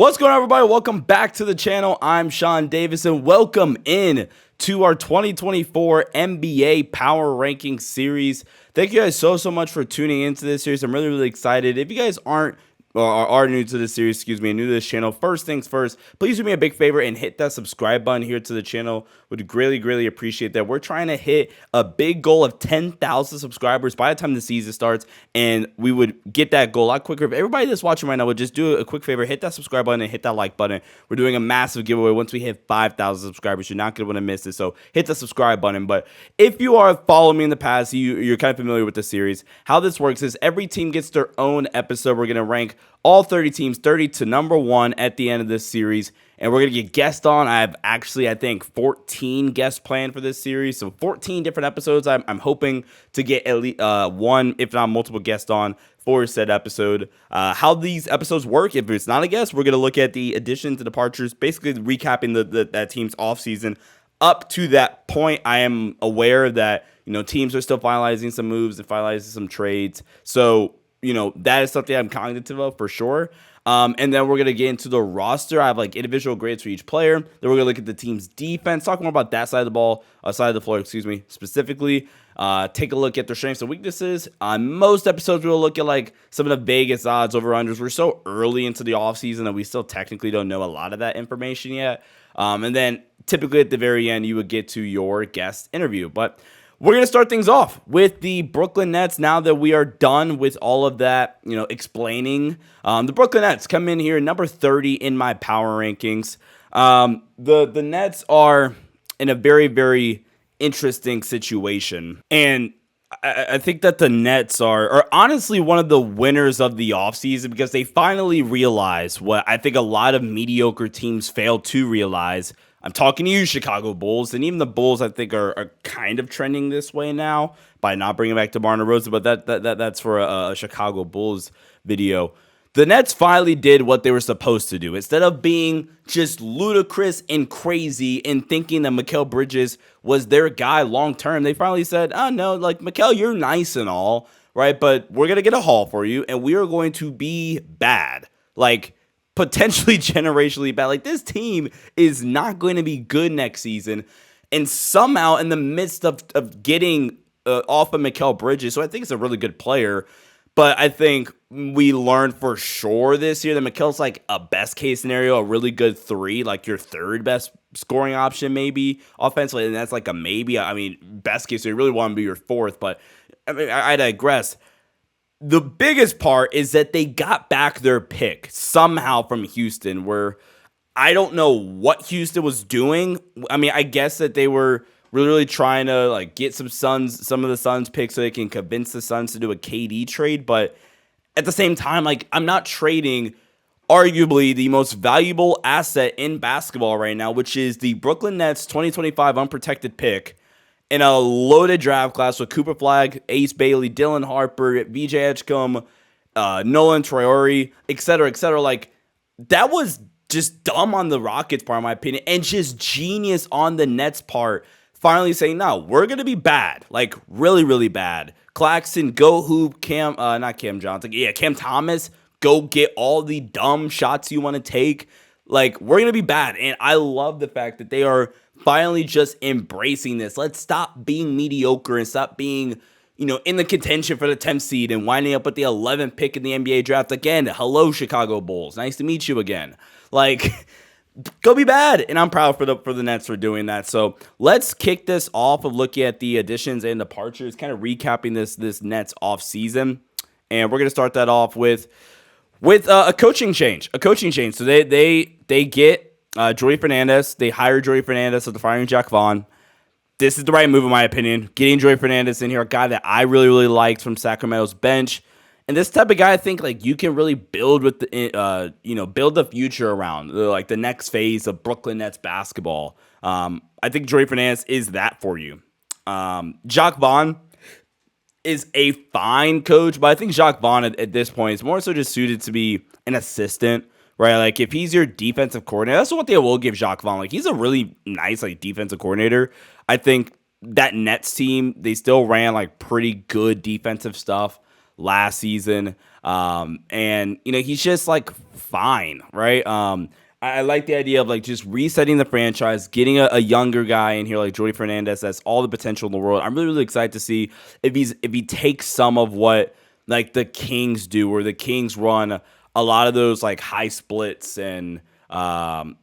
What's going on, everybody? Welcome back to the channel. I'm Sean Davis, and welcome in to our 2024 NBA Power Rankings series. Thank you guys so much for tuning into this series. I'm really excited. If you guys aren't or are new to this series, and new to this channel, first things first, please do me a big favor and hit that subscribe button here to the channel. Would greatly appreciate that. We're trying to hit a big goal of 10,000 subscribers by the time the season starts, and we would get that goal a lot quicker. If everybody that's watching right now would just do a quick favor, hit that subscribe button and hit that like button. We're doing a massive giveaway once we hit 5,000 subscribers. You're not going to want to miss it, so hit the subscribe button. But if you are following me in the past, you're kind of familiar with the series. How this works is every team gets their own episode. We're going to rank all 30 teams, 30 to number 1 at the end of this series. And we're going to get guests on. I have actually, I think, 14 guests planned for this series. So 14 different episodes. I'm hoping to get at least one, if not multiple guests on for said episode. How these episodes work, if it's not a guest, we're going to look at the additions and departures, basically recapping that team's offseason. Up to that point, I am aware that, teams are still finalizing some moves and finalizing some trades. So, that is something I'm cognitive of for sure. And then we're going to get into the roster. I have individual grades for each player. Then we're going to look at the team's defense, talk more about that side of the floor, specifically. Take a look at their strengths and weaknesses. On most episodes, we'll look at some of the Vegas odds, over-unders. We're so early into the offseason that we still technically don't know a lot of that information yet. And then typically at the very end, you would get to your guest interview. But we're going to start things off with the Brooklyn Nets now that we are done with all of that, explaining. The Brooklyn Nets come in here number 30 in my power rankings. The Nets are in a very interesting situation. And I think that the Nets are honestly one of the winners of the offseason because they finally realize what I think a lot of mediocre teams fail to realize. I'm talking to you, Chicago Bulls, and even the Bulls, I think, are kind of trending this way now by not bringing back DeMar DeRozan, but that's for a Chicago Bulls video. The Nets finally did what they were supposed to do. Instead of being just ludicrous and crazy and thinking that Mikal Bridges was their guy long term, they finally said, oh, no, Mikal, you're nice and all, right? But we're going to get a haul for you, and we are going to be bad. Potentially generationally bad. This team is not going to be good next season. And somehow in the midst of getting off of Mikal Bridges, so I think it's a really good player, but I think we learned for sure this year that Mikal's a best case scenario, a really good 3, your third best scoring option maybe offensively, and that's a maybe. I mean, best case, so you really want to be your 4th, but I digress. The biggest part is that they got back their pick somehow from Houston, where I don't know what Houston was doing. I mean, I guess that they were really trying to get some of the Suns picks so they can convince the Suns to do a KD trade. But at the same time, I'm not trading arguably the most valuable asset in basketball right now, which is the Brooklyn Nets 2025 unprotected pick, in a loaded draft class with Cooper Flagg, Ace Bailey, Dylan Harper, VJ Edgecombe, Nolan Traore, etc. That was just dumb on the Rockets' part, in my opinion, and just genius on the Nets' part, finally saying, no, we're going to be bad, really bad. Claxton, go hoop. Cam Thomas, go get all the dumb shots you want to take. We're going to be bad, and I love the fact that they are finally just embracing this. Let's stop being mediocre and stop being, in the contention for the 10th seed and winding up with the 11th pick in the NBA draft again. Hello, Chicago Bulls. Nice to meet you again. Go be bad. And I'm proud for the Nets for doing that. So let's kick this off of looking at the additions and departures, kind of recapping this Nets off season. And we're going to start that off with a coaching change. So they get Joey Fernandez. They hired Joey Fernandez after firing Jack Vaughn. This is the right move, in my opinion. Getting Joey Fernandez in here, a guy that I really liked from Sacramento's bench. And this type of guy, I think, you can really build with build the future around, the next phase of Brooklyn Nets basketball. I think Joey Fernandez is that for you. Jacques Vaughn is a fine coach, but I think Jacques Vaughn at this point is more so just suited to be an assistant. Right, if he's your defensive coordinator, that's what they will give Jacques Vaughn. He's a really nice, defensive coordinator. I think that Nets team, they still ran, pretty good defensive stuff last season. And, he's just, fine, right? I like the idea of like just resetting the franchise, getting a younger guy in here like Jordy Fernandez that's all the potential in the world. I'm really, really excited to see if he takes some of what like the Kings do, where the Kings run a lot of those like high splits and or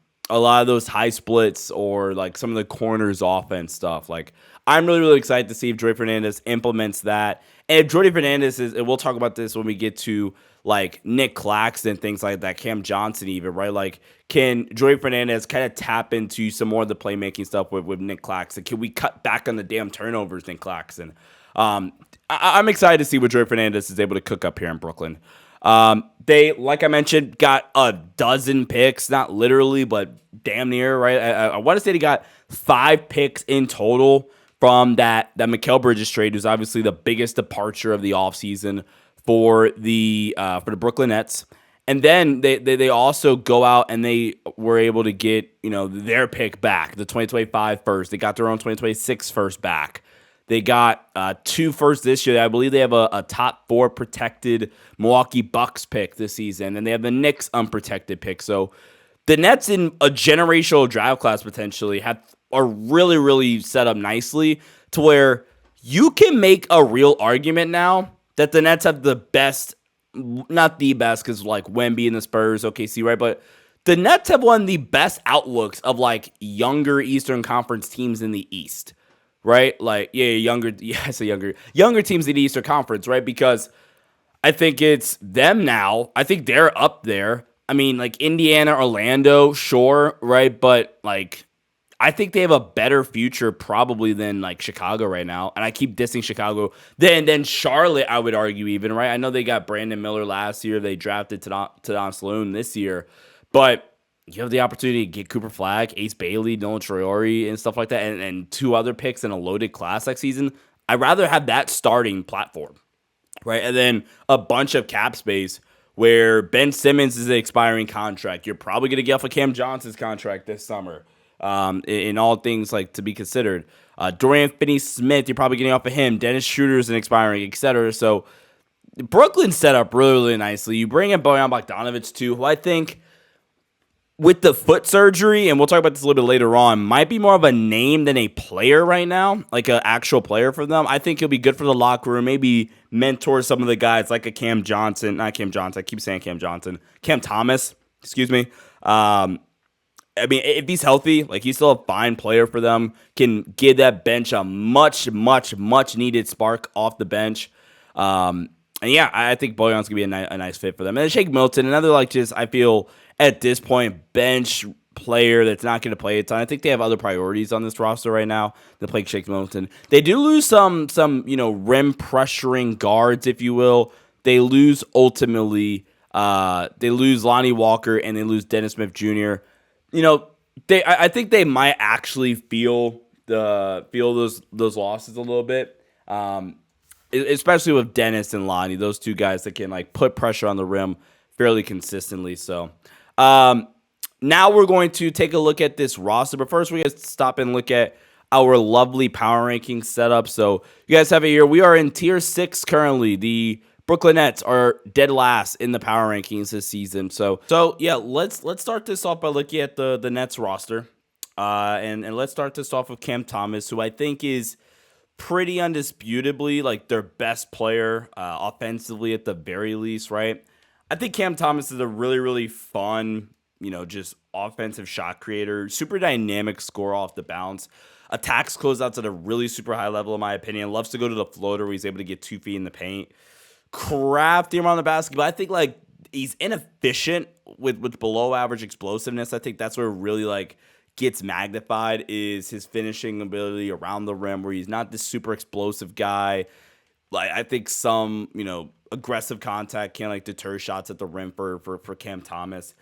like some of the corners offense stuff. Like I'm really, really excited to see if Jordy Fernandez implements that. And if Jordy Fernandez is, and we'll talk about this when we get to like Nick Claxton, things like that, Cam Johnson even, right? Like, can Jordy Fernandez kind of tap into some more of the playmaking stuff with Nick Claxton? Can we cut back on the damn turnovers, Nick Claxton? I'm excited to see what Jordy Fernandez is able to cook up here in Brooklyn. They, like I mentioned, got a dozen picks, not literally, but damn near, right? I want to say they got 5 picks in total from that Mikal Bridges trade, who's obviously the biggest departure of the offseason for the Brooklyn Nets. And then they also go out and they were able to get, their pick back, the 2025 first. They got their own 2026 first back. They got 2 firsts this year. I believe they have a top 4 protected Milwaukee Bucks pick this season, and they have the Knicks unprotected pick. So the Nets in a generational draft class potentially are really, really set up nicely to where you can make a real argument now that the Nets have the best, not the best, because like Wemby and the Spurs, OKC, right? But the Nets have one of the best outlooks of like younger Eastern Conference teams in the East, right? Like, younger teams in the Eastern Conference, right? Because I think it's them now. I think they're up there. I mean, like Indiana, Orlando, sure, right? But like, I think they have a better future probably than like Chicago right now. And I keep dissing Chicago. Then Charlotte, I would argue even, right? I know they got Brandon Miller last year. They drafted Tadon Saloon this year. But you have the opportunity to get Cooper Flagg, Ace Bailey, Nolan Traore, and stuff like that, and 2 other picks in a loaded class next season. I'd rather have that starting platform, right? And then a bunch of cap space where Ben Simmons is an expiring contract. You're probably going to get off of Cam Johnson's contract this summer. In all things like to be considered. Dorian Finney-Smith, you're probably getting off of him. Dennis Schroeder's an expiring, etc. So Brooklyn's set up really, really nicely. You bring in Bojan Bogdanovic too, who I think with the foot surgery, and we'll talk about this a little bit later on, might be more of a name than a player right now, like an actual player for them. I think he'll be good for the locker room, maybe mentor some of the guys like a Cam Thomas, excuse me. I mean, if he's healthy, like he's still a fine player for them, can give that bench a much, much, much needed spark off the bench. And yeah, I think Bojan's going to be a nice fit for them. And then Shake Milton, another like just, I feel at this point, bench player that's not going to play a ton. I think they have other priorities on this roster right now to play Shake Milton. They do lose some rim pressuring guards, if you will. They lose ultimately, they lose Lonnie Walker and they lose Dennis Smith Jr. I think they might actually feel those losses a little bit, especially with Dennis and Lonnie, those 2 guys that can like put pressure on the rim fairly consistently. So now we're going to take a look at this roster, but first we got to stop and look at our lovely power rankings setup. So you guys have it here. We are in tier 6 currently. The Brooklyn Nets are dead last in the power rankings this season. So yeah, let's start this off by looking at the Nets roster. And let's start this off with Cam Thomas, who I think is pretty undisputably like their best player offensively at the very least, right? I think Cam Thomas is a really, really fun, just offensive shot creator, super dynamic scorer off the bounce. Attacks closeouts at a really super high level, in my opinion. Loves to go to the floater where he's able to get 2 feet in the paint. Crafty around the basket, but I think like he's inefficient with below average explosiveness. I think that's where it really like gets magnified is his finishing ability around the rim, where he's not this super explosive guy. Like I think some aggressive contact can like deter shots at the rim for Cam Thomas.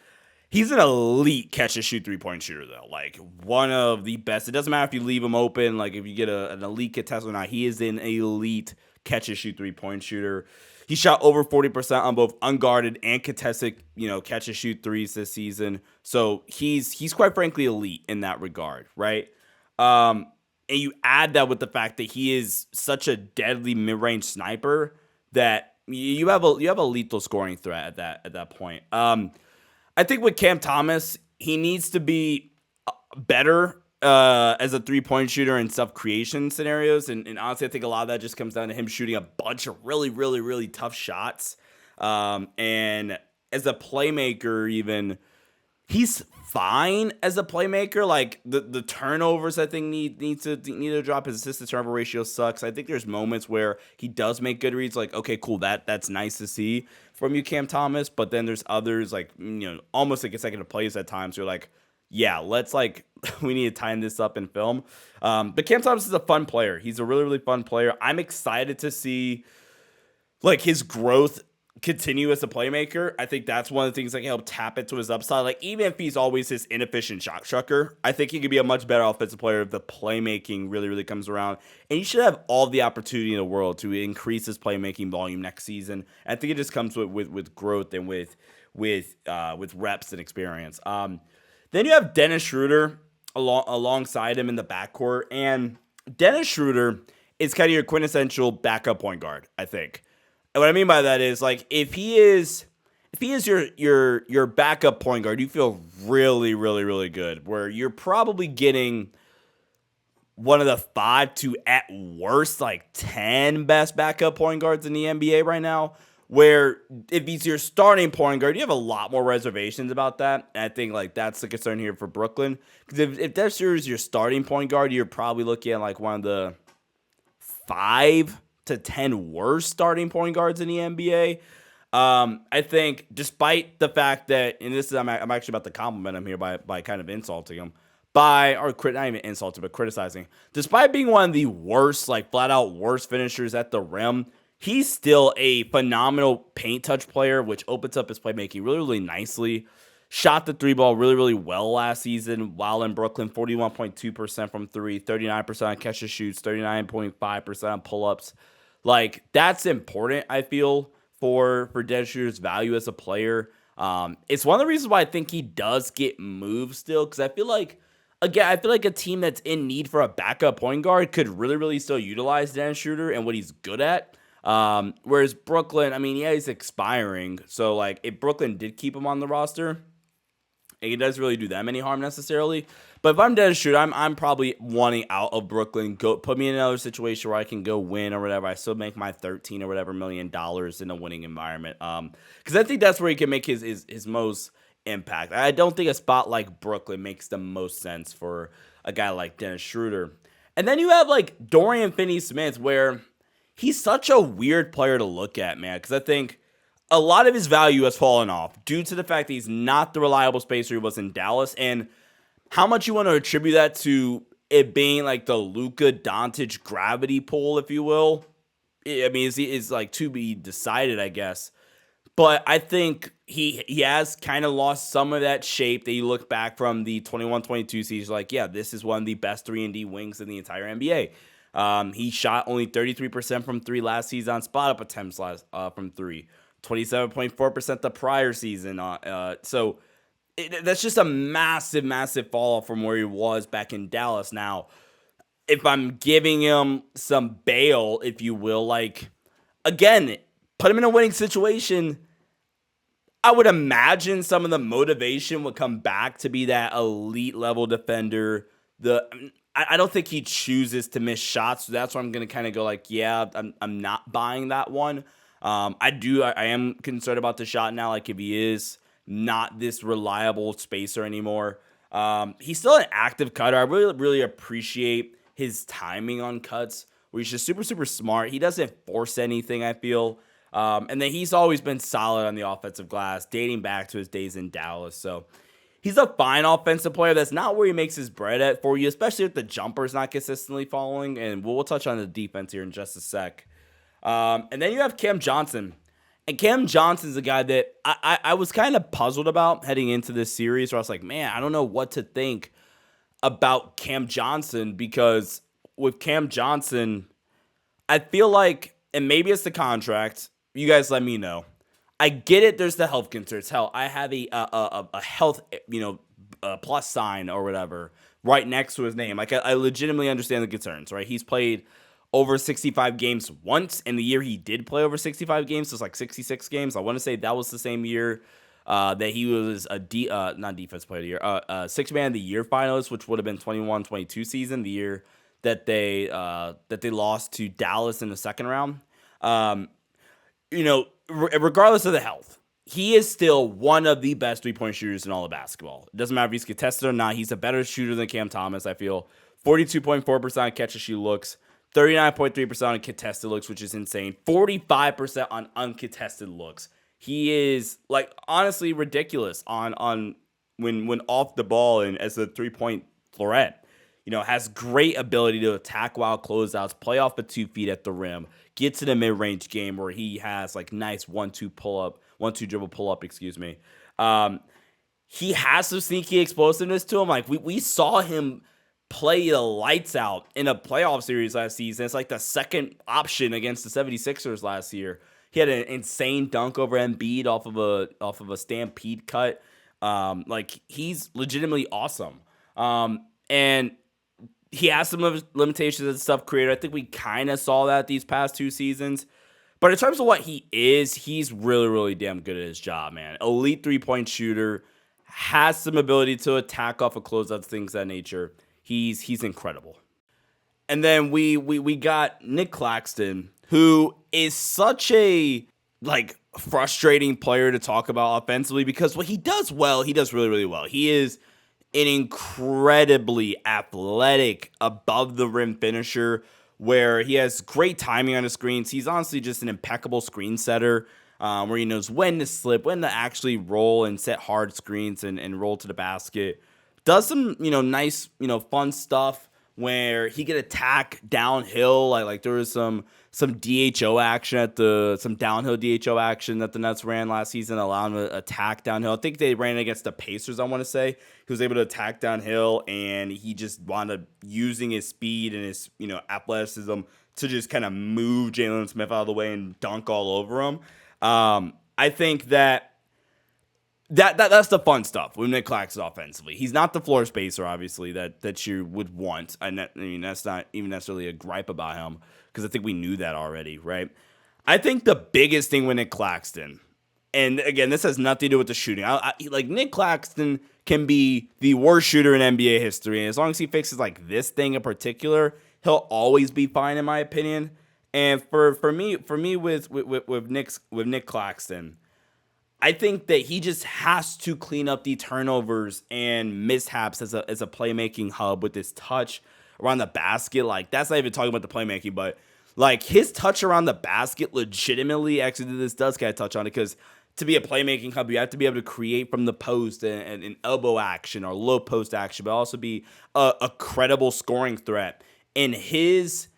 He's an elite catch and shoot 3-point shooter though, like one of the best. It doesn't matter if you leave him open, like if you get an elite contest or not. He is an elite catch and shoot 3-point shooter. He shot over 40% on both unguarded and contested, catch and shoot threes this season. So he's quite frankly elite in that regard, right? And you add that with the fact that he is such a deadly mid-range sniper that you have a lethal scoring threat at that point. I think with Cam Thomas, he needs to be better as a three-point shooter in self-creation scenarios. And honestly, I think a lot of that just comes down to him shooting a bunch of really, really, really tough shots. And as a playmaker, even, he's fine as a playmaker. Like the turnovers, I think need to drop. His assist to turnover ratio sucks. I think there's moments where he does make good reads. Like, okay, cool, that's nice to see from you, Cam Thomas. But then there's others, like, almost like consecutive plays at times. You're like, yeah, let's we need to tighten this up in film. But Cam Thomas is a fun player. He's a really, really fun player. I'm excited to see his growth continue as a playmaker. I think that's one of the things that can help tap into his upside. Like, even if he's always his inefficient shot chucker, I think he could be a much better offensive player if the playmaking really, really comes around. And he should have all the opportunity in the world to increase his playmaking volume next season. And I think it just comes with growth and with reps and experience. Then you have Dennis Schroeder alongside him in the backcourt, and Dennis Schroeder is kind of your quintessential backup point guard, I think. And what I mean by that is, like, if he is your backup point guard, you feel really, really, really good, where you're probably getting one of the 5 to, at worst, 10 best backup point guards in the NBA right now. Where if he's your starting point guard, you have a lot more reservations about that. And I think that's the concern here for Brooklyn. Because if that's your starting point guard, you're probably looking at one of the 5 to 10 worst starting point guards in the NBA. I think despite the fact that, and this is I'm actually about to compliment him here by kind of insulting him. Not even insulting, but criticizing. Despite being one of the worst, flat out worst finishers at the rim, he's still a phenomenal paint touch player, which opens up his playmaking really, really nicely. Shot the three ball really, really well last season while in Brooklyn. 41.2% from three, 39% on catch and shoots, 39.5% on pull-ups. That's important, I feel, for Dennis Schroeder's value as a player. It's one of the reasons why I think he does get moved still, because I feel like a team that's in need for a backup point guard could really, really still utilize Dennis Schroeder and what he's good at. Whereas Brooklyn, he's expiring. So, if Brooklyn did keep him on the roster, it doesn't really do that many harm necessarily. But if I'm Dennis Schroeder, I'm probably wanting out of Brooklyn. Put me in another situation where I can go win or whatever. I still make my $13 or whatever $1 million in a winning environment. Because I think that's where he can make his most impact. I don't think a spot like Brooklyn makes the most sense for a guy like Dennis Schroeder. And then you have Dorian Finney-Smith, where he's such a weird player to look at, man, because I think a lot of his value has fallen off due to the fact that he's not the reliable spacer he was in Dallas. And how much you want to attribute that to it being the Luka Doncic gravity pull, if you will, is to be decided, I guess. But I think he has kind of lost some of that shape that you look back from the 21-22 season. Yeah, this is one of the best 3-and-D wings in the entire NBA. He shot only 33% from three last season on spot-up attempts from three. 27.4% the prior season. So that's just a massive, massive fall off from where he was back in Dallas. Now, if I'm giving him some bail, if you will, again, put him in a winning situation, I would imagine some of the motivation would come back to be that elite level defender. I don't think he chooses to miss shots, so that's why I'm going to kind of go yeah, I'm not buying that one. I am concerned about the shot now, if he is not this reliable spacer anymore. He's still an active cutter. I really, really appreciate his timing on cuts, where he's just super, super smart. He doesn't force anything, I feel. And then he's always been solid on the offensive glass, dating back to his days in Dallas. So he's a fine offensive player. That's not where he makes his bread at for you, especially if the jumper's not consistently falling. And we'll touch on the defense here in just a sec. And then you have Cam Johnson. And Cam Johnson's a guy that I was kind of puzzled about heading into this series, where I was like, man, I don't know what to think about Cam Johnson, because with Cam Johnson, I feel and maybe it's the contract, you guys let me know. I get it, there's the health concerns. Hell, I have a health, plus sign or whatever right next to his name. I legitimately understand the concerns, right? He's played over 65 games once, and the year he did play over 65 games was 66 games. I want to say that was the same year that he was not defense player of the year, sixth man of the year finalist, which would have been 21-22 season, the year that they lost to Dallas in the second round. Regardless of the health, he is still one of the best 3-point shooters in all of basketball. It doesn't matter if he's contested or not. He's a better shooter than Cam Thomas, I feel. 42.4% on catch-and-shoot looks, 39.3% on contested looks, which is insane. 45% on uncontested looks. He is, like, honestly ridiculous on when off the ball and as a 3-point threat. Has great ability to attack wild closeouts, play off of 2 feet at the rim, get to the mid-range game where he has like nice 1-2 dribble pull-up, he has some sneaky explosiveness to him. Like we saw him play the lights out in a playoff series last season. It's like the second option against the 76ers last year. He had an insane dunk over Embiid off of a stampede cut. He's legitimately awesome. And he has some limitations and stuff created. I think we kind of saw that these past 2 seasons. But in terms of what he is, he's really, really damn good at his job, man. Elite 3-point shooter, has some ability to attack off of closeouts, things of that nature. He's incredible. And then we got Nick Claxton, who is such a frustrating player to talk about offensively because what he does well, he does really, really well. He is an incredibly athletic, above the rim finisher where he has great timing on his screens. He's honestly just an impeccable screen setter where he knows when to slip, when to actually roll and set hard screens and roll to the basket. Does some, nice, fun stuff where he could attack downhill. Like there was some DHO action some downhill DHO action that the Nets ran last season, allowing him to attack downhill. I think they ran against the Pacers, I want to say. He was able to attack downhill, and he just wound up using his speed and his, athleticism to just kind of move Jalen Smith out of the way and dunk all over him. I think that's the fun stuff with Nick Claxton offensively. He's not the floor spacer, obviously, that you would want. That's not even necessarily a gripe about him because I think we knew that already, right? I think the biggest thing with Nick Claxton, and again, this has nothing to do with the shooting. Nick Claxton can be the worst shooter in NBA history, and as long as he fixes this thing in particular, he'll always be fine, in my opinion. And for me with Nick Claxton, I think that he just has to clean up the turnovers and mishaps as a playmaking hub with his touch around the basket. That's not even talking about the playmaking, but his touch around the basket legitimately, actually this does kind of touch on it, because to be a playmaking hub, you have to be able to create from the post and an elbow action or low post action, but also be a credible scoring threat. And his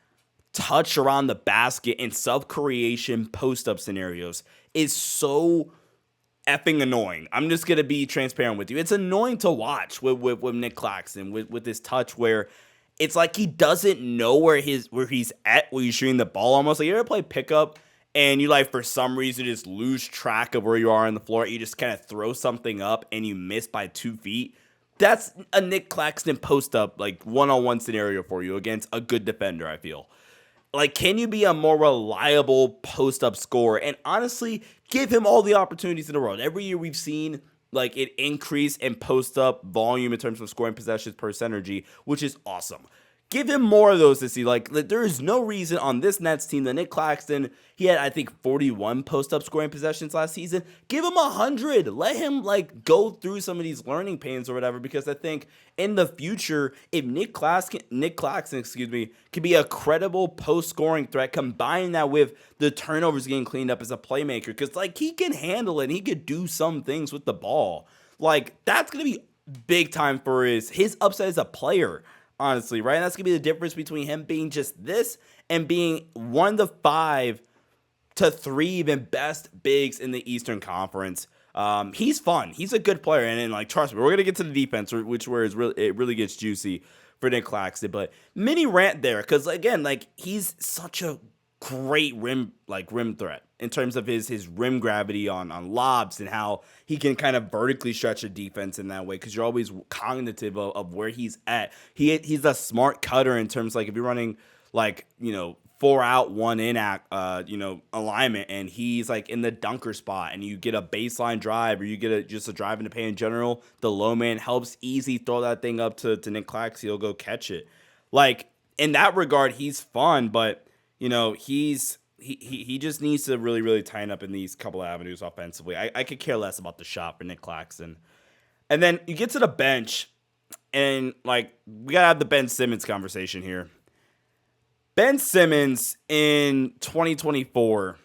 touch around the basket and self-creation post-up scenarios is so effing annoying. I'm just going to be transparent with you. It's annoying to watch with Nick Claxton with this touch where it's like he doesn't know where he's at when he's shooting the ball almost. You ever play pickup and you for some reason just lose track of where you are on the floor. You just kind of throw something up and you miss by 2 feet. That's a Nick Claxton post-up one-on-one scenario for you against a good defender, I feel. Can you be a more reliable post-up scorer? And honestly, give him all the opportunities in the world. Every year we've seen it increase in post-up volume in terms of scoring possessions per synergy, which is awesome. Give him more of those to see. There is no reason on this Nets team that Nick Claxton, he had, I think, 41 post-up scoring possessions last season. Give him 100. Let him, go through some of these learning pains or whatever, because I think in the future, if Nick Claxton, can be a credible post-scoring threat, combine that with the turnovers getting cleaned up as a playmaker, because, he can handle it and he could do some things with the ball. That's going to be big time for his upside as a player. Honestly, right? And that's going to be the difference between him being just this and being 1 to 5 to 3 even best bigs in the Eastern Conference. He's fun. He's a good player. And then, trust me, we're going to get to the defense, it really gets juicy for Nick Claxton. But mini rant there, because, again, he's such a great rim threat in terms of his rim gravity on lobs and how he can kind of vertically stretch a defense in that way, because you're always cognitive of where he's at. He's a smart cutter in terms if you're running 4 out, 1 in alignment, and he's like in the dunker spot, and you get a baseline drive, or you get just a drive in the paint in general, the low man helps easy throw that thing up to Nick Claxton, he'll go catch it. Like, in that regard, he's fun, but he just needs to really, really tighten up in these couple of avenues offensively. I could care less about the shot for Nick Claxton. And then you get to the bench, and like, we gotta have the Ben Simmons conversation here. Ben Simmons in 2024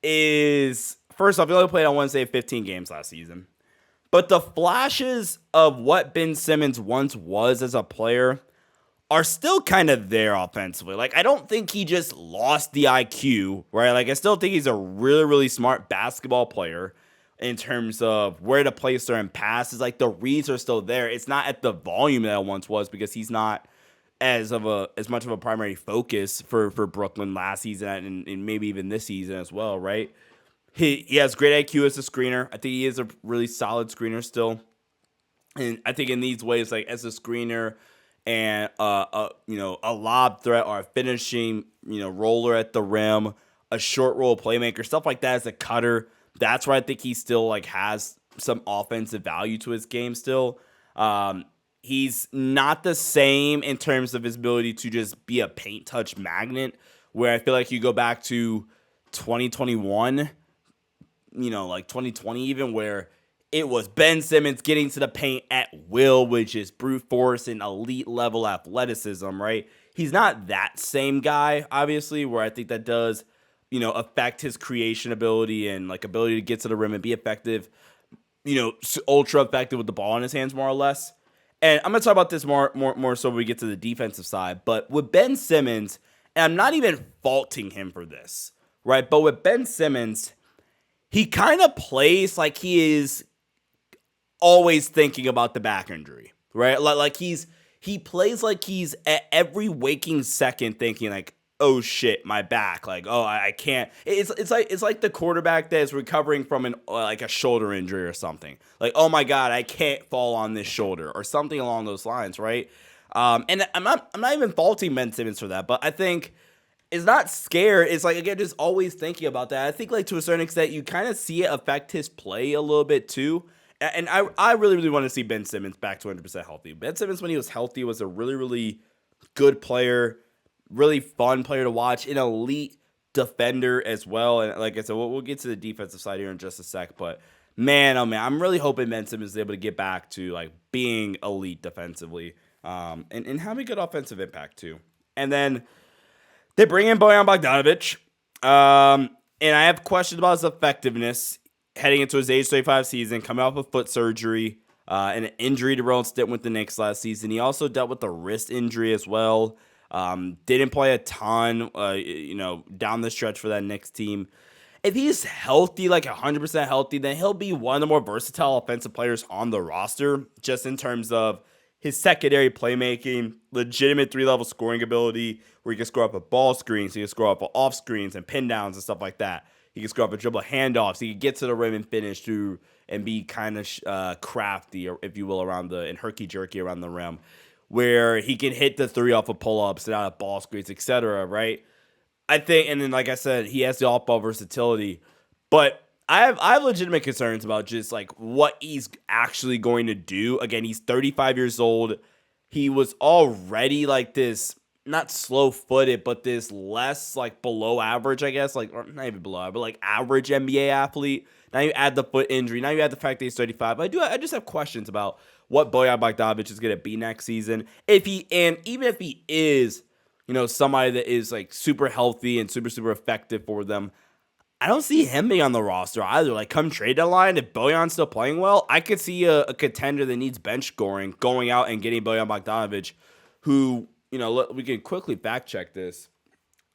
is, first off, he only played on Wednesday 15 games last season. But the flashes of what Ben Simmons once was as a player are still kind of there offensively. Like, I don't think he just lost the IQ, right? Like, I still think he's a really, really smart basketball player in terms of where to place certain passes. Like, the reads are still there. It's not at the volume that it once was, because he's not as much of a primary focus for Brooklyn last season and maybe even this season as well, right? He has great IQ as a screener. I think he is a really solid screener still. And I think in these ways, like as a screener and a lob threat or a finishing, roller at the rim, a short roll playmaker, stuff like that as a cutter, that's where I think he still like has some offensive value to his game still. He's not the same in terms of his ability to just be a paint touch magnet, where I feel like you go back to 2021, like 2020 even, where it was Ben Simmons getting to the paint at will, which is brute force and elite level athleticism, right? He's not that same guy, obviously, where I think that does, affect his creation ability and like ability to get to the rim and be effective, ultra effective with the ball in his hands, more or less. And I'm going to talk about this more so when we get to the defensive side. But with Ben Simmons, and I'm not even faulting him for this, right? But with Ben Simmons, he kind of plays like he is always thinking about the back injury, right? Like he plays like he's at every waking second thinking like, oh shit, my back. Like, oh, I can't. It's like the quarterback that is recovering from a shoulder injury or something. Like, oh my God, I can't fall on this shoulder or something along those lines, right? And I'm not even faulting Ben Simmons for that, but I think it's not scared. It's like, again, just always thinking about that. I think like to a certain extent, you kind of see it affect his play a little bit too. And I really, really want to see Ben Simmons back to 100% healthy. Ben Simmons, when he was healthy, was a really, really good player. Really fun player to watch, an elite defender as well. And like I said, we'll get to the defensive side here in just a sec. But man, oh man, I'm really hoping Ben Simmons is able to get back to like being elite defensively, and having good offensive impact too. And then they bring in Bojan Bogdanovic, and I have questions about his effectiveness heading into his age 35 season, coming off of foot surgery and an injury to Roland Stint with the Knicks last season. He also dealt with a wrist injury as well. Didn't play a ton, down the stretch for that Knicks team. If he's healthy, like 100% healthy, then he'll be one of the more versatile offensive players on the roster, just in terms of his secondary playmaking, legitimate 3-level scoring ability, where he can score up a ball screens, he can score up off screens and pin downs and stuff like that. He can score up a dribble handoffs. He can get to the rim and finish through and be kind of crafty, or if you will, and herky-jerky around the rim, where he can hit the 3 off of pull-ups and out of ball screens, etc., right? I think, and then like I said, he has the off-ball versatility. But I have legitimate concerns about just like what he's actually going to do. Again, he's 35 years old. He was already like this, not slow-footed, but this less like below average, I guess, like, or not even below, but like average NBA athlete. Now you add the foot injury. Now you add the fact that he's 35. I just have questions about what Bojan Bogdanovic is going to be next season. Even if he is, somebody that is like super healthy and super, super effective for them, I don't see him being on the roster either. Like, come trade deadline, if Bojan's still playing well, I could see a contender that needs bench scoring going out and getting Bojan Bogdanovic, who, we can quickly fact check this.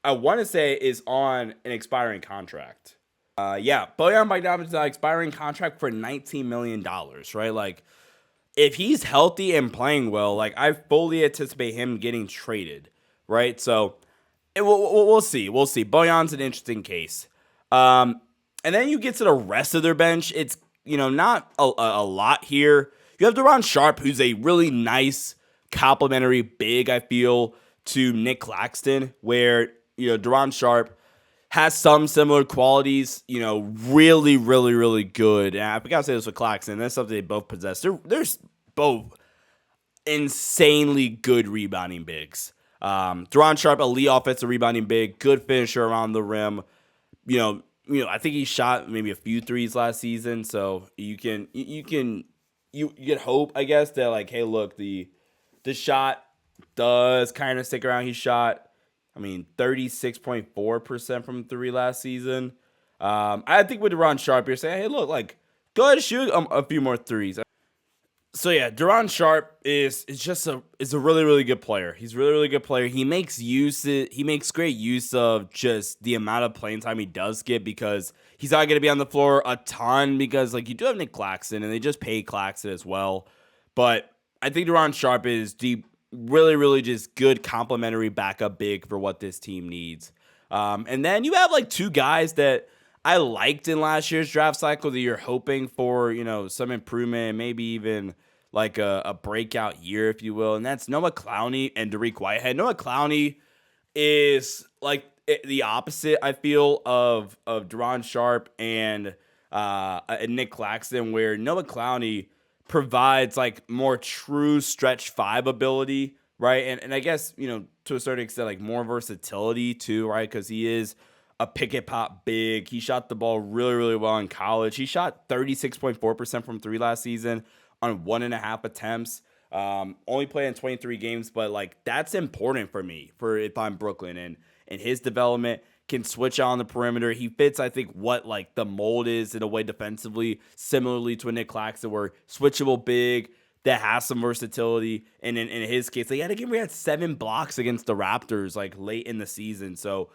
I want to say is on an expiring contract. Bojan Bogdanovic is on an expiring contract for $19 million, right? Like, if he's healthy and playing well, like, I fully anticipate him getting traded, right? So we'll see. We'll see. Bojan's an interesting case. And then you get to the rest of their bench. It's, not a lot here. You have Deron Sharp, who's a really nice, complimentary big, I feel, to Nick Claxton, where, Duron Sharp has some similar qualities, really, really, really good. And I forgot to say this with Claxton. That's something they both possess. They're both insanely good rebounding bigs. Duron Sharp, elite offensive rebounding big, good finisher around the rim. I think he shot maybe a few threes last season, so you can hope, I guess, that like, hey, look, the shot does kind of stick around. He shot, 36.4% from three last season. I think with Duron Sharp, you're saying, hey, look, like, go ahead and shoot a few more threes. So yeah, Duron Sharp is a really, really good player. He's a really, really good player. He makes great use of just the amount of playing time he does get, because he's not going to be on the floor a ton, because like you do have Nick Claxton and they just pay Claxton as well. But I think Duron Sharp is really, really just good complementary backup big for what this team needs. And then you have like two guys that I liked in last year's draft cycle that you're hoping for, some improvement, maybe even like a breakout year, if you will. And that's Noah Clowney and Dariq Whitehead. Noah Clowney is like the opposite, I feel, of Duron Sharp and Nick Claxton, where Noah Clowney provides like more true stretch five ability, right? And I guess, to a certain extent, like more versatility too, right? Because he is a pick and pop big. He shot the ball really, really well in college. He shot 36.4% from three last season on 1.5 attempts. Only played in 23 games, but like that's important for me for if I'm Brooklyn, and his development, can switch on the perimeter. He fits, I think, what like the mold is in a way defensively, similarly to a Nick Claxton, where switchable big that has some versatility. And in his case, they had a game where he had 7 blocks against the Raptors like late in the season. So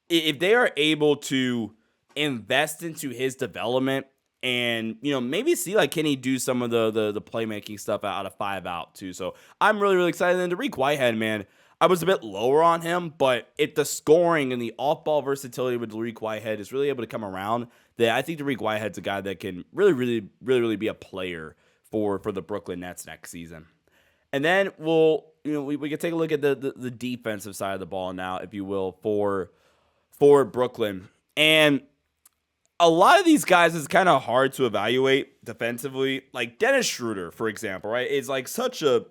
if they are able to invest into his development and, maybe see like, can he do some of the playmaking stuff out of 5 out too. So I'm really, really excited. And Dariq Whitehead, man, I was a bit lower on him, but if the scoring and the off-ball versatility with Dariq Whitehead is really able to come around, that I think Dariq Whitehead's a guy that can really, really, really, really be a player for the Brooklyn Nets next season. And then we can take a look at the defensive side of the ball now, if you will, for Brooklyn. And a lot of these guys is kind of hard to evaluate defensively. Like Dennis Schroeder, for example, right, is like such a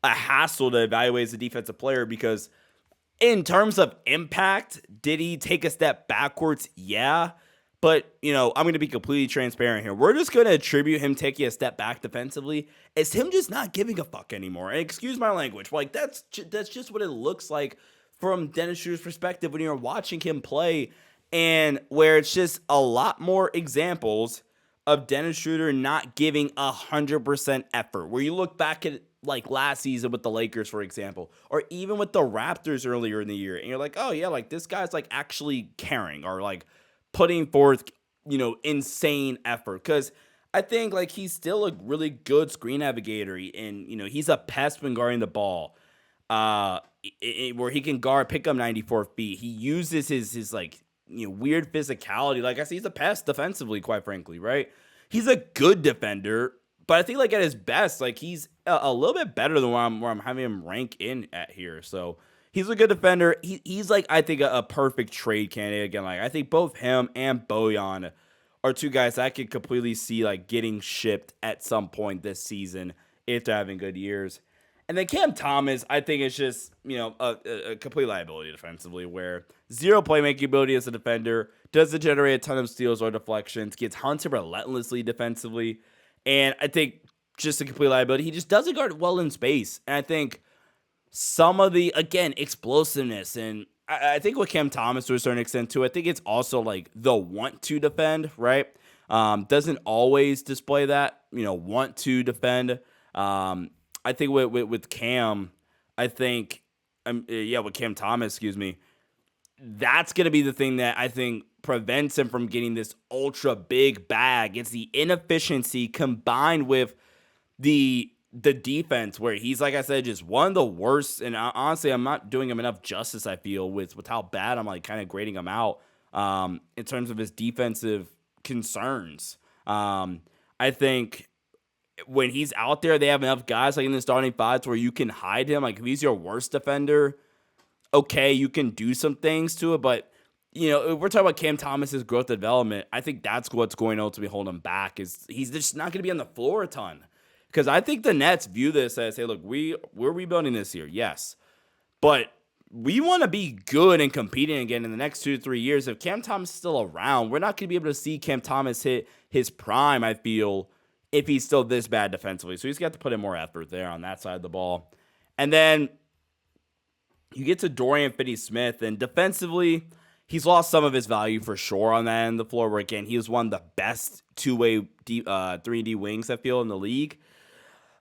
hassle to evaluate as a defensive player, because in terms of impact, did he take a step backwards? Yeah. But, I'm going to be completely transparent here. We're just going to attribute him taking a step back defensively as him just not giving a fuck anymore. And excuse my language. Like, that's just what it looks like from Dennis Schroeder's perspective when you're watching him play, and where it's just a lot more examples of Dennis Schroeder not giving 100% effort. Where you look back at like last season with the Lakers, for example, or even with the Raptors earlier in the year, and you're like, oh yeah, like this guy's like actually caring or like putting forth, insane effort. Because I think like he's still a really good screen navigator, and he's a pest when guarding the ball. Where he can pick up 94 feet. He uses his like weird physicality. Like I see, he's a pest defensively, quite frankly, right? He's a good defender, but I think like at his best, like he's a little bit better than where I'm having him rank in at here. So he's a good defender. He's like, I think a perfect trade candidate. Again, like I think both him and Bojan are two guys I could completely see like getting shipped at some point this season if they're having good years. And then Cam Thomas, I think it's just, a complete liability defensively, where zero playmaking ability as a defender, doesn't generate a ton of steals or deflections, gets hunted relentlessly defensively. And I think just a complete liability. He just doesn't guard well in space. And I think some of the, again, explosiveness, and I think with Cam Thomas to a certain extent too, I think it's also like the want to defend, right? Doesn't always display that, want to defend. I think with Cam, I think, with Cam Thomas, excuse me, that's going to be the thing that I think prevents him from getting this ultra big bag. It's the inefficiency combined with the defense, where he's, like I said, just one of the worst. And honestly, I'm not doing him enough justice, I feel, with how bad I'm like kind of grading him out in terms of his defensive concerns. I think when he's out there, they have enough guys like in the starting fives where you can hide him. Like if he's your worst defender, okay, you can do some things to it. But if we're talking about Cam Thomas's growth and development, I think that's what's going to ultimately hold him back. Is he's just not going to be on the floor a ton. Because I think the Nets view this as, hey, look, we're rebuilding this year, yes, but we want to be good and competing again in the next 2 to 3 years. If Cam Thomas is still around, we're not going to be able to see Cam Thomas hit his prime, I feel, if he's still this bad defensively. So he's got to put in more effort there on that side of the ball. And then you get to Dorian Finney-Smith, and defensively, he's lost some of his value for sure on that end of the floor, where, again, he was one of the best two-way 3D wings, I feel, in the league.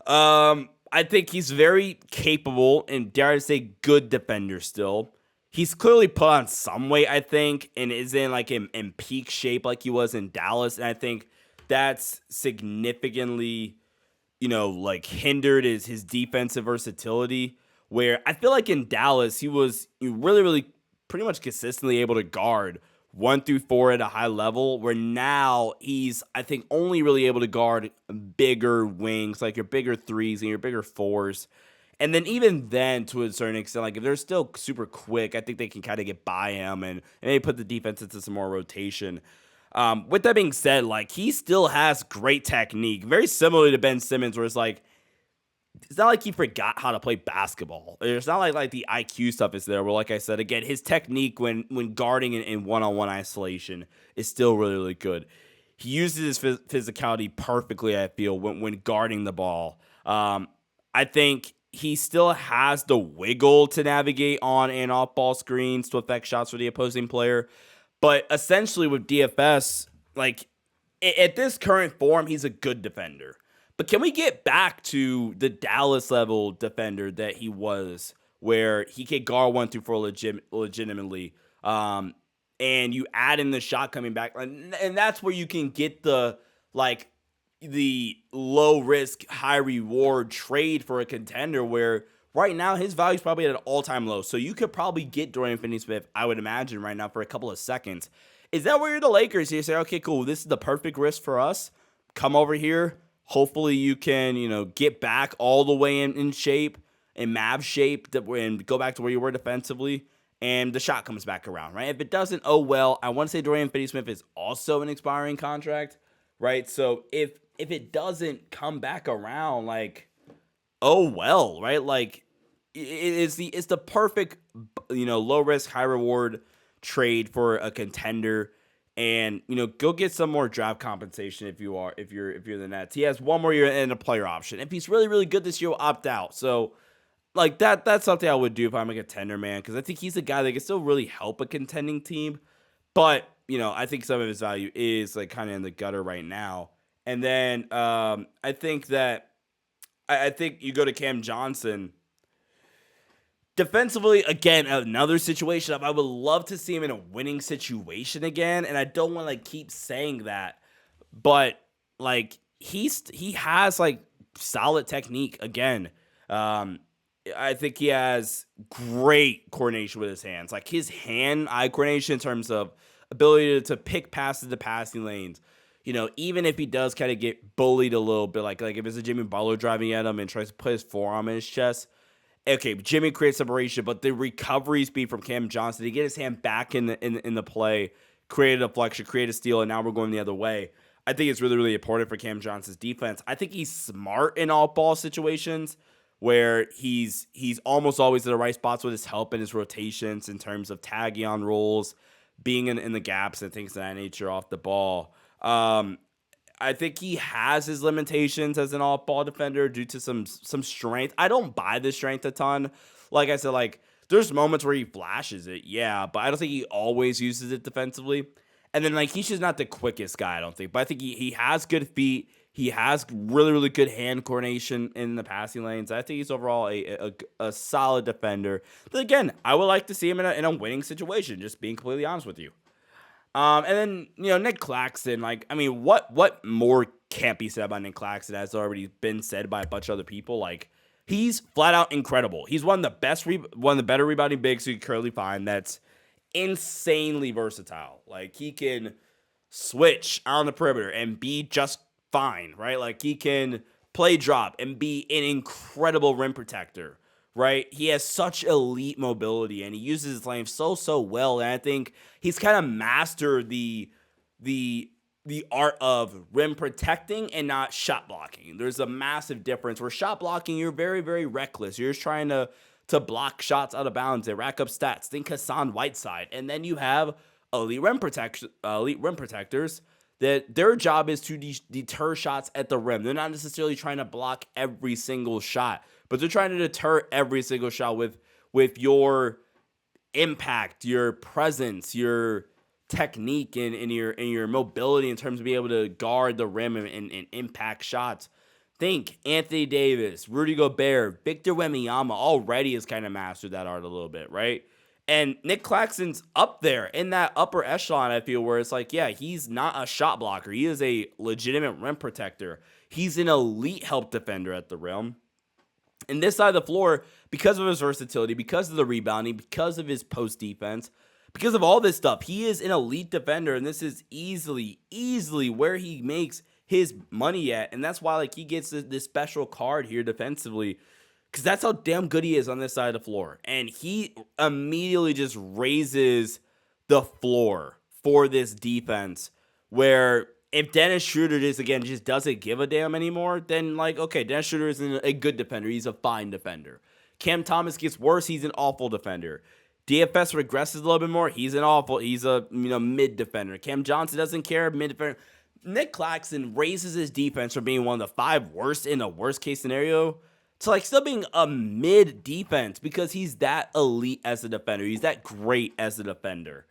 I think he's very capable and, dare I say, good defender still. He's clearly put on some weight, I think, and is in peak shape like he was in Dallas. And I think that's significantly, hindered his defensive versatility. Where I feel like in Dallas, he was really, really pretty much consistently able to guard 1 through 4 at a high level, where now he's, I think, only really able to guard bigger wings, like your bigger 3s and your bigger 4s. And then even then, to a certain extent, like if they're still super quick, I think they can kind of get by him and maybe put the defense into some more rotation. With that being said, like he still has great technique, very similar to Ben Simmons, where it's like, it's not like he forgot how to play basketball. It's not like the IQ stuff is there. Where, like I said, again, his technique when guarding in one-on-one isolation is still really, really good. He uses his physicality perfectly, I feel, when guarding the ball. I think he still has the wiggle to navigate on and off ball screens to affect shots for the opposing player. But essentially with DFS, like at this current form, he's a good defender. But can we get back to the Dallas level defender that he was, where he could guard 1 through 4 legitimately, and you add in the shot coming back, and that's where you can get the low risk, high reward trade for a contender, where right now his value is probably at an all-time low. So you could probably get Dorian Finney-Smith, I would imagine, right now for a couple of seconds. Is that where you're the Lakers? You say, okay, cool, this is the perfect risk for us. Come over here. Hopefully you can, get back all the way in shape, in Mav shape, and go back to where you were defensively, and the shot comes back around, right? If it doesn't, oh well. I want to say Dorian Finney-Smith is also an expiring contract, right? So if it doesn't come back around, like, oh well, right? Like, it's the perfect, low risk, high reward trade for a contender. And go get some more draft compensation if you're the Nets. He has one more year and a player option. If he's really, really good this year, he'll opt out. So like that's something I would do if I'm a contender, man, because I think he's a guy that can still really help a contending team. But I think some of his value is like kind of in the gutter right now. And then I think you go to Cam Johnson. Defensively, again, another situation I would love to see him in a winning situation again, and I don't want to keep saying that, but he has solid technique again. I think he has great coordination with his hands, like his hand-eye coordination in terms of ability to pick passes to passing lanes. Even if he does kind of get bullied a little bit, like if it's a Jimmy Butler driving at him and tries to put his forearm in his chest. Okay, Jimmy creates separation, but the recovery speed from Cam Johnson to get his hand back in the play, create a deflection, create a steal, and now we're going the other way. I think it's really, really important for Cam Johnson's defense. I think he's smart in all ball situations where he's almost always in the right spots with his help and his rotations in terms of tagging on rolls, being in the gaps and things of that nature off the ball. I think he has his limitations as an off-ball defender due to some strength. I don't buy the strength a ton. Like I said, there's moments where he flashes it, yeah, but I don't think he always uses it defensively. And then he's just not the quickest guy, I don't think. But I think he has good feet. He has really, really good hand coordination in the passing lanes. I think he's overall a solid defender. But again, I would like to see him in a winning situation, just being completely honest with you. And then, Nick Claxton, what more can't be said about Nick Claxton has already been said by a bunch of other people. He's flat out incredible. He's one of the better rebounding bigs you can currently find that's insanely versatile. He can switch on the perimeter and be just fine, right? He can play drop and be an incredible rim protector, right? He has such elite mobility and he uses his length so well. And I think he's kind of mastered the art of rim protecting and not shot blocking. There's a massive difference where shot blocking, you're very, very reckless. You're just trying to block shots out of bounds and rack up stats. Think Hassan Whiteside. And then you have elite rim protectors that their job is to deter shots at the rim. They're not necessarily trying to block every single shot, but they're trying to deter every single shot with your impact, your presence, your technique, and your mobility in terms of being able to guard the rim and impact shots. Think Anthony Davis, Rudy Gobert, Victor Wembanyama already has kind of mastered that art a little bit, right? And Nick Claxton's up there in that upper echelon, I feel, where it's like, yeah, he's not a shot blocker. He is a legitimate rim protector. He's an elite help defender at the rim. And this side of the floor, because of his versatility, because of the rebounding, because of his post defense, because of all this stuff, he is an elite defender, and this is easily where he makes his money at. And that's why, like, he gets this special card here defensively, because that's how damn good he is on this side of the floor. And he immediately just raises the floor for this defense, where if Dennis Schroeder just doesn't give a damn anymore, then, like, okay, Dennis Schroeder isn't a good defender. He's a fine defender. Cam Thomas gets worse. He's an awful defender. DFS regresses a little bit more. He's a mid defender. Cam Johnson doesn't care, mid defender. Nick Claxton raises his defense from being one of the 5 worst in a worst case scenario to, like, still being a mid defense, because he's that elite as a defender. He's that great as a defender.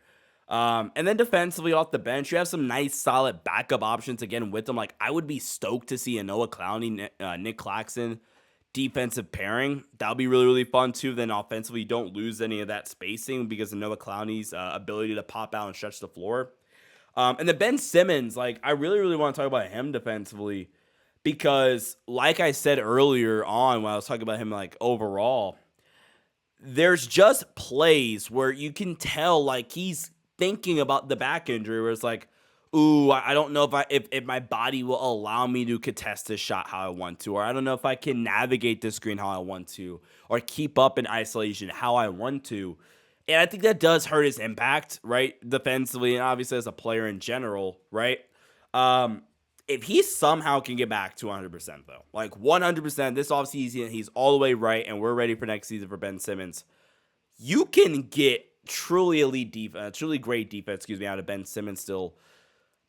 And then defensively off the bench, you have some nice solid backup options again with him. Like, I would be stoked to see a Noah Clowney, Nick Claxton defensive pairing. That would be really, really fun too. Then offensively, you don't lose any of that spacing because of Noah Clowney's ability to pop out and stretch the floor. And then Ben Simmons, like, I really, really want to talk about him defensively, because like I said earlier on when I was talking about him, like, overall, there's just plays where you can tell, like, he's thinking about the back injury, where it's like, ooh, I don't know if my body will allow me to contest this shot how I want to, or I don't know if I can navigate this screen how I want to, or keep up in isolation how I want to. And I think that does hurt his impact, right, defensively, and obviously as a player in general, right? If he somehow can get back to 100%, though, like 100% this offseason, he's all the way right, and we're ready for next season for Ben Simmons, you can get truly elite defense, truly great defense, out of Ben Simmons still.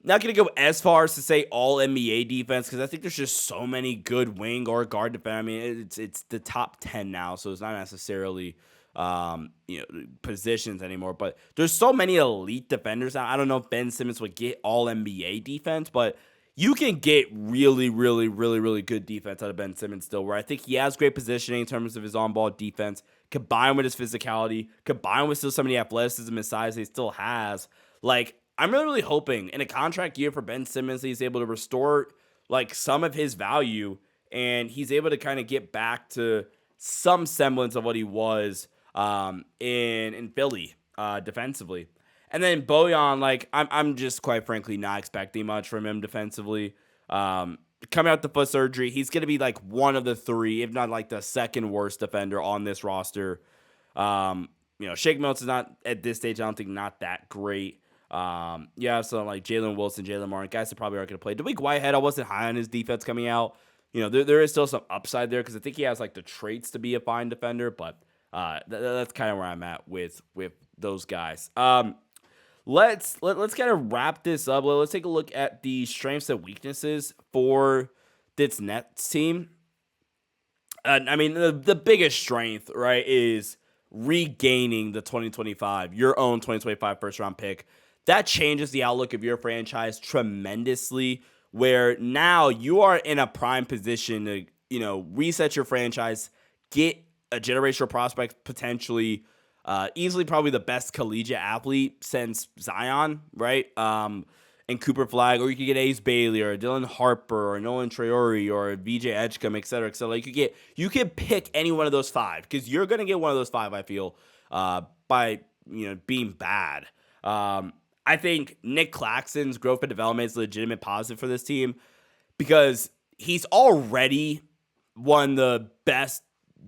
Not going to go as far as to say all NBA defense, because I think there's just so many good wing or guard defense. I mean, it's the top 10 now, so it's not necessarily positions anymore. But there's so many elite defenders now. I don't know if Ben Simmons would get all NBA defense, but you can get really, really, really, really good defense out of Ben Simmons still, where I think he has great positioning in terms of his on-ball defense, combined with his physicality, combined with still some of the athleticism and size he still has. Like, I'm really, really hoping in a contract year for Ben Simmons that he's able to restore, like, some of his value, and he's able to kind of get back to some semblance of what he was in Philly defensively. And then Bojan, like, I'm just quite frankly not expecting much from him defensively. Coming out the foot surgery, he's going to be like one of the 3, if not like the second worst defender on this roster. Shake Milton's not at this stage, I don't think, not that great. So like Jalen Wilson, Jalen Martin, guys that probably aren't going to play. Dwight Whitehead, I wasn't high on his defense coming out. There is still some upside there because I think he has like the traits to be a fine defender, but that's kind of where I'm at with those guys. Let's kind of wrap this up. Let's take a look at the strengths and weaknesses for this Nets team. I mean, the biggest strength, right, is regaining the 2025, your own 2025 first round pick. That changes the outlook of your franchise tremendously, where now you are in a prime position to, reset your franchise, get a generational prospect, potentially, easily probably the best collegiate athlete since Zion, right? And Cooper Flag, or you could get Ace Bailey or Dylan Harper or Nolan Traore or VJ Edgecombe, et cetera, et cetera. Like you could pick any one of those 5 because you're gonna get one of those 5. I feel by being bad. I think Nick Claxton's growth and development is a legitimate positive for this team because he's already one of the best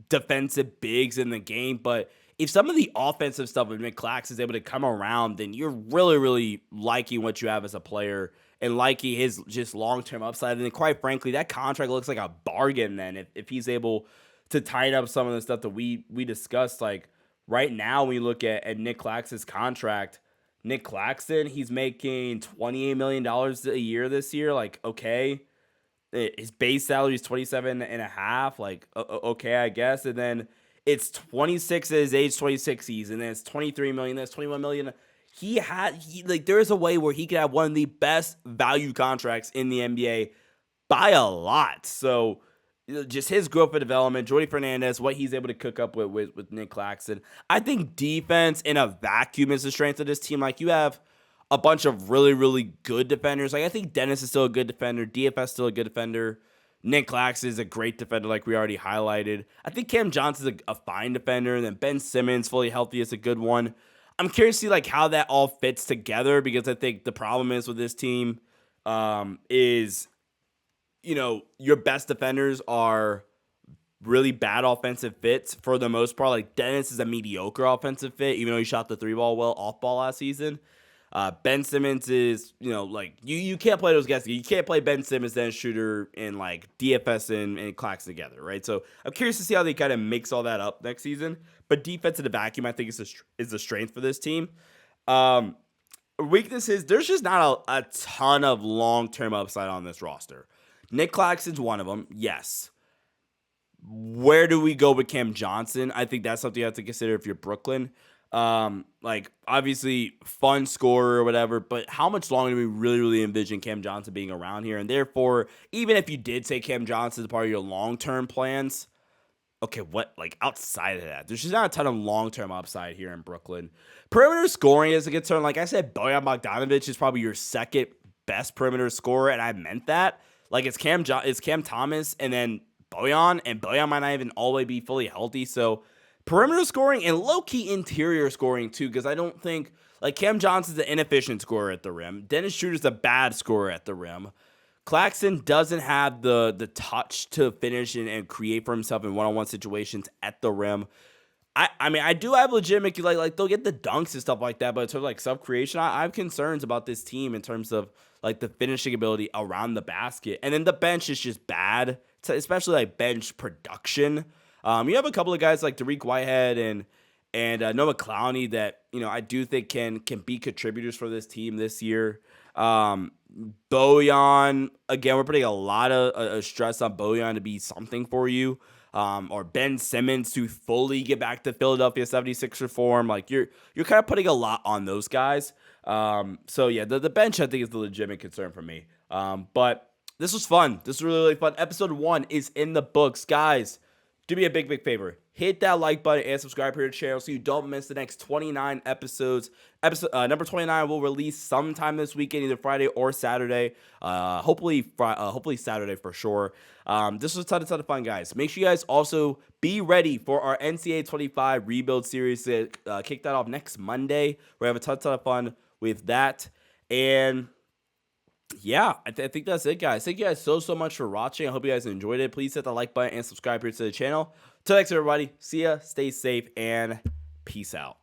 defensive bigs in the game, but if some of the offensive stuff with McClax is able to come around, then you're really, really liking what you have as a player and liking his just long-term upside. And then quite frankly, that contract looks like a bargain then if he's able to tighten up some of the stuff that we discussed. Like right now, when you look at Nick Claxton's contract, Nick Claxton, he's making $28 million a year this year. Like, okay. His base salary is 27 and a half. Like, okay, I guess. And then it's 26 at his age 26 season. And then it's 23 million. That's 21 million. There is a way where he could have one of the best value contracts in the NBA by a lot. So just his growth and development, Jordy Fernandez, what he's able to cook up with Nick Claxton. I think defense in a vacuum is the strength of this team. Like, you have a bunch of really, really good defenders. Like, I think Dennis is still a good defender. DFS is still a good defender. Nick Claxton is a great defender, like we already highlighted. I think Cam Johnson's a fine defender. And then Ben Simmons, fully healthy, is a good one. I'm curious to see like how that all fits together, because I think the problem is with this team is, your best defenders are really bad offensive fits for the most part. Like, Dennis is a mediocre offensive fit, even though he shot the 3-ball well off ball last season. Ben Simmons is, you can't play those guys. You can't play Ben Simmons, Dennis Schroeder, and like DFS and Claxton together, right? So I'm curious to see how they kind of mix all that up next season. But defense in the vacuum, I think, is the strength for this team. Weaknesses, there's just not a ton of long-term upside on this roster. Nick Claxton's one of them, yes. Where do we go with Cam Johnson? I think that's something you have to consider if you're Brooklyn. Obviously fun scorer or whatever, but how much longer do we really, really envision Cam Johnson being around here? And therefore, even if you did say Cam Johnson is part of your long-term plans, okay, what, like, outside of that, there's just not a ton of long-term upside here in Brooklyn. Perimeter scoring is a concern. Like I said, Bojan Bogdanovic is probably your second best perimeter scorer, and I meant that. Like, it's Cam Thomas and then Bojan, and Bojan might not even all the way be fully healthy, so perimeter scoring and low-key interior scoring, too, because I don't think, like, Cam Johnson's an inefficient scorer at the rim. Dennis Schroeder's a bad scorer at the rim. Claxton doesn't have the touch to finish and create for himself in one-on-one situations at the rim. I mean, I do have legitimate, like they'll get the dunks and stuff like that, but in terms of, like, sub-creation, I have concerns about this team in terms of, like, the finishing ability around the basket. And then the bench is just bad, especially, like, bench production. You have a couple of guys like Dariq Whitehead and Noah Clowney that, I do think can be contributors for this team this year. Bojan, again, we're putting a lot of stress on Bojan to be something for you. Or Ben Simmons to fully get back to Philadelphia 76er form. Like, you're kind of putting a lot on those guys. So yeah, the bench, I think, is the legitimate concern for me. But this was fun. This was really, really fun. Episode 1 is in the books, guys. Do me a big, big favor. Hit that like button and subscribe to the channel so you don't miss the next 29 episodes. Number 29 will release sometime this weekend, either Friday or Saturday. Hopefully Saturday for sure. This was a ton of fun, guys. Make sure you guys also be ready for our NCAA 25 rebuild series to kick that off next Monday. We have a ton of fun with that. And yeah, I think that's it, guys. Thank you guys so much for watching. I hope you guys enjoyed it. Please hit the like button and subscribe here to the channel. Till next, everybody. See ya. Stay safe and peace out.